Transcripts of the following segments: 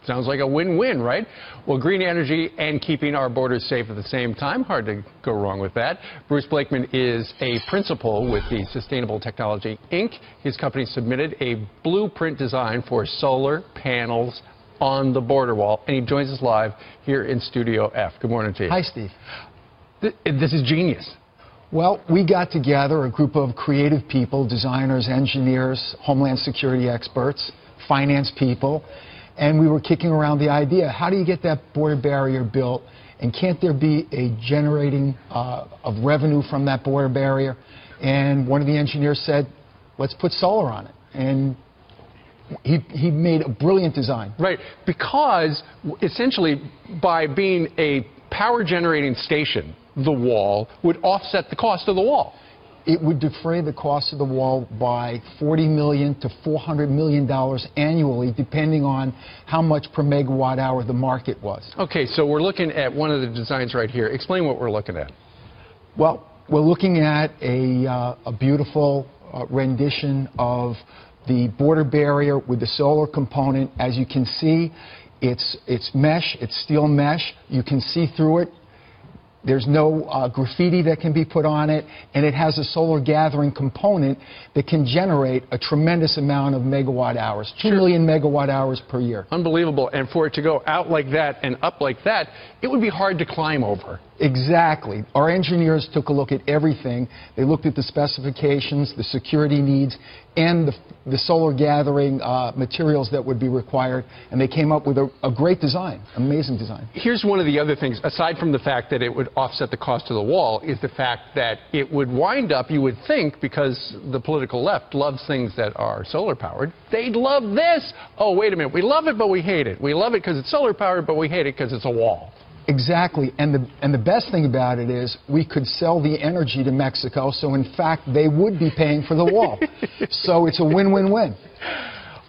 Sounds like a win-win, right? Well, green energy and keeping our borders safe at the same time, hard to go wrong with that. Bruce Blakeman is a principal with the Sustainable Technology, Inc. His company submitted a blueprint design for solar panels on the border wall, and he joins us live here in Studio F. Good morning to you. Hi, Steve. This is genius. Well, we got together a group of creative people, designers, engineers, homeland security experts, finance people, and we were kicking around the idea, how do you get that border barrier built, and can't there be a generating of revenue from that border barrier? And one of the engineers said, let's put solar on it. And he made a brilliant design. Right, because essentially by being a power generating station, the wall would offset the cost of the wall. It would defray the cost of the wall by $40 million to $400 million annually, depending on how much per megawatt hour the market was. Okay, so we're looking at one of the designs right here. Explain what we're looking at. Well, we're looking at a beautiful rendition of the border barrier with the solar component. As you can see, it's mesh, it's steel mesh. You can see through it. There's no graffiti that can be put on it, and it has a solar gathering component that can generate a tremendous amount of megawatt hours, 2 million megawatt hours per year. Unbelievable. And for it to go out like that and up like that, it would be hard to climb over. Exactly. Our engineers took a look at everything. They looked at the specifications, the security needs, and the solar gathering materials that would be required, and they came up with a great design, amazing design. Here's one of the other things, aside from the fact that it would offset the cost of the wall, is the fact that it would wind up, you would think, because the political left loves things that are solar powered, they'd love this. Oh, wait a minute, we love it, but we hate it. We love it because it's solar powered, but we hate it because it's a wall. Exactly, and the best thing about it is we could sell the energy to Mexico, so in fact they would be paying for the wall. So it's a win-win-win.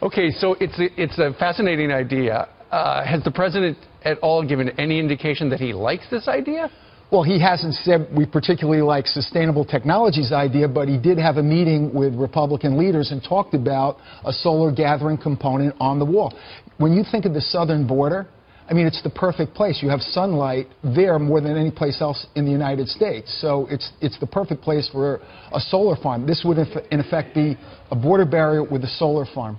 Okay, so it's a fascinating idea. Has the president at all given any indication that he likes this idea? Well, he hasn't said we particularly like Sustainable Technology's idea, but he did have a meeting with Republican leaders and talked about a solar gathering component on the wall. When you think of the southern border, I mean, it's the perfect place. You have sunlight there more than any place else in the United States. So it's the perfect place for a solar farm. This would, in effect, be a border barrier with a solar farm.